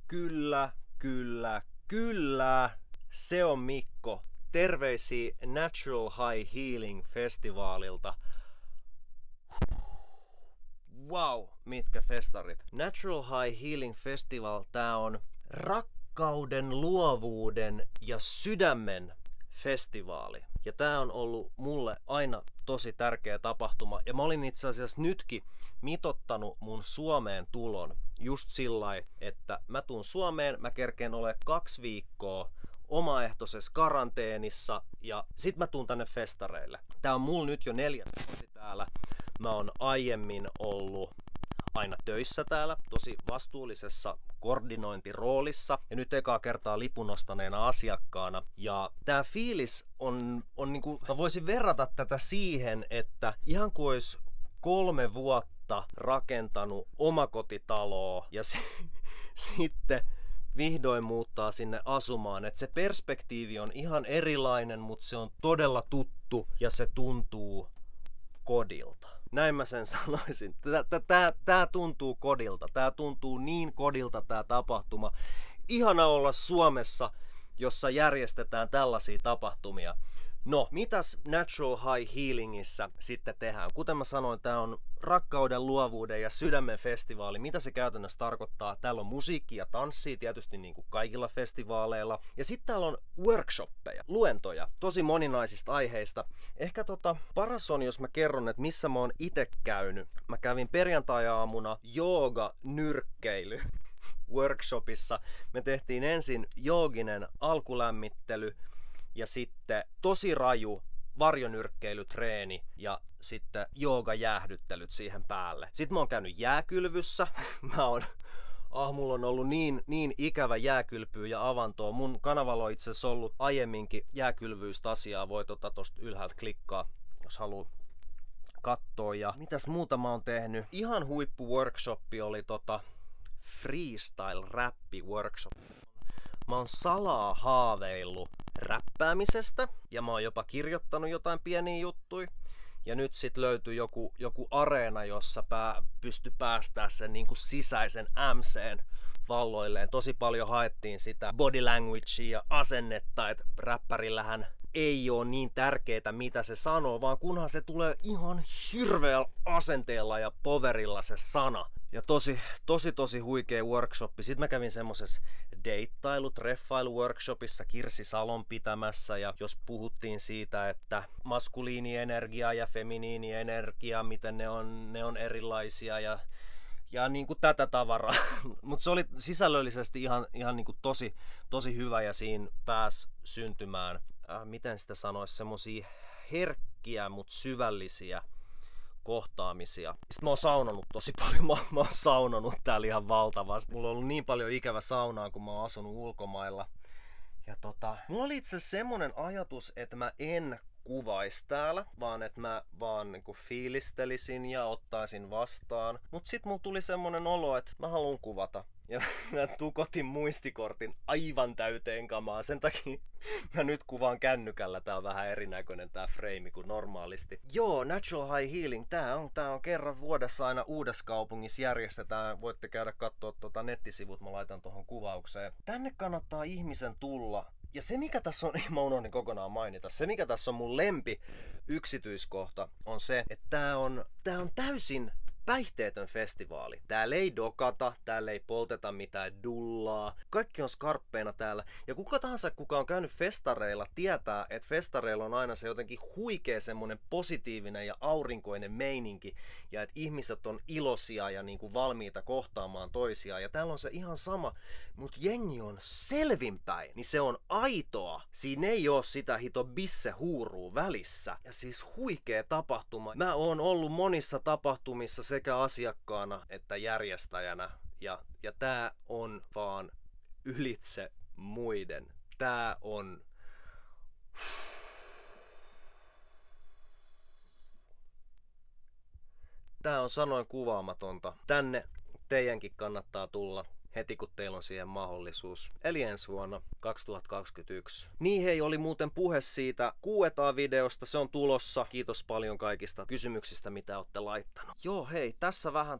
Kyllä, kyllä, kyllä. Se on Mikko. Terveisiä Natural High Healing Festivaalilta. Wow, mitkä festarit. Natural High Healing Festival, tää on rakkauden, luovuuden ja sydämen festivaali. Ja tää on ollut mulle aina tosi tärkeä tapahtuma. Ja mä olin itse asiassa nytkin mitottanut mun Suomeen tulon just sillai, että mä tuun Suomeen, mä kerkeen ole 2 viikkoa omaehtoisessa karanteenissa ja sit mä tuun tänne festareille. Tää on mulla nyt jo 4. vuosi täällä. Mä oon aiemmin ollut aina töissä täällä, tosi vastuullisessa koordinointiroolissa ja nyt ekaa kertaa lipun ostaneena asiakkaana. Ja tää fiilis on niinku, mä voisin verrata tätä siihen, että ihan kuin olisi 3 vuotta rakentanut omakotitaloa ja sitten vihdoin muuttaa sinne asumaan. Et se perspektiivi on ihan erilainen, mutta se on todella tuttu ja se tuntuu kodilta. Näin mä sen sanoisin. Tää tuntuu kodilta. Tää tuntuu niin kodilta tää tapahtuma. Ihana olla Suomessa, jossa järjestetään tällaisia tapahtumia. No, mitäs Natural High Healingissä sitten tehdään? Kuten mä sanoin, tää on rakkauden, luovuuden ja sydämen festivaali. Mitä se käytännössä tarkoittaa? Täällä on musiikkia ja tanssia tietysti niin kuin kaikilla festivaaleilla. Ja sitten täällä on workshoppeja, luentoja, tosi moninaisista aiheista. Ehkä paras on, jos mä kerron, että missä mä oon itse käynyt. Mä kävin perjantai-aamuna jooga-nyrkkeily workshopissa. Me tehtiin ensin jooginen alkulämmittely ja sitten tosi raju varjonyrkkeilytreeni ja sitten joogajäähdyttelyt siihen päälle. Sitten mä oon käynyt jääkylvyssä. Mulla on ollut niin ikävä jääkylpyä ja avantoa. Mun kanavalla on itse asiassa ollut aiemminkin jääkylvyystä asiaa. Voi tosta ylhäältä klikkaa, jos haluaa katsoa. Ja mitäs muuta mä oon tehnyt? Ihan huippu workshoppi oli freestyle rappi workshop. Mä oon salaa haaveillut räppäämisestä ja mä oon jopa kirjoittanut jotain pieniä juttuja. Ja nyt sit löytyi joku areena, jossa pystyi päästää sen niinku sisäisen MC:n valloilleen. Tosi paljon haettiin sitä body languagea ja asennetta, että räppärillähän ei ole niin tärkeää mitä se sanoo, vaan kunhan se tulee ihan hirveällä asenteella ja powerilla se sana. Ja tosi huikea workshoppi. Sitten mä kävin semmosessa treffailu-workshopissa Kirsi Salon pitämässä. Ja jos puhuttiin siitä, että maskuliinienergia ja feminiinienergia, miten ne on erilaisia ja niin kuin tätä tavaraa. Mutta se oli sisällöllisesti ihan niin kuin tosi hyvä ja siinä pääsi syntymään, miten sitä sanoisi, semmosia herkkiä, mutta syvällisiä kohtaamisia. Sitten mä oon saunonut tosi paljon. Mä oon saunonut täällä ihan valtavasti. Mulla on ollut niin paljon ikävä saunaa, kun mä oon asunut ulkomailla. Ja mulla oli itse asiassa semmonen ajatus, että mä en kuvais täällä, vaan että mä vaan niinku fiilistelisin ja ottaisin vastaan. Mut sit mulla tuli semmonen olo, että mä haluan kuvata. Ja mä tukotin muistikortin aivan täyteen kamaa. Sen takia mä nyt kuvaan kännykällä. Tää on vähän erinäköinen tää frame kuin normaalisti. Joo, Natural High Healing. Tää on kerran vuodessa aina Uudessakaupungissa järjestetään. Voitte käydä kattoo nettisivut. Mä laitan tohon kuvaukseen. Tänne kannattaa ihmisen tulla. Ja se mikä tässä on, mä unohdin kokonaan mainita, se mikä tässä on mun lempi yksityiskohta on se, että tää on täysin päihteetön festivaali. Täällä ei dokata, täällä ei polteta mitään dullaa. Kaikki on skarppeina täällä. Ja kuka tahansa, kuka on käynyt festareilla, tietää, että festareilla on aina se jotenkin huikea semmonen positiivinen ja aurinkoinen meininki. Ja että ihmiset on iloisia ja niinku valmiita kohtaamaan toisiaan. Ja täällä on se ihan sama. Mut jengi on selvinpäin. Niin se on aitoa. Siinä ei oo sitä hito bisse huuruu välissä. Ja siis huikea tapahtuma. Mä oon ollut monissa tapahtumissa sekä asiakkaana että järjestäjänä. Ja tää on vaan ylitse muiden. Tää on... Tää on sanoin kuvaamatonta. Tänne teidänkin kannattaa tulla heti kun teillä on siihen mahdollisuus. Eli ensi vuonna 2021. Niin hei, oli muuten puhe siitä Q&A-videosta, se on tulossa. Kiitos paljon kaikista kysymyksistä, mitä olette laittanut. Joo hei, tässä vähän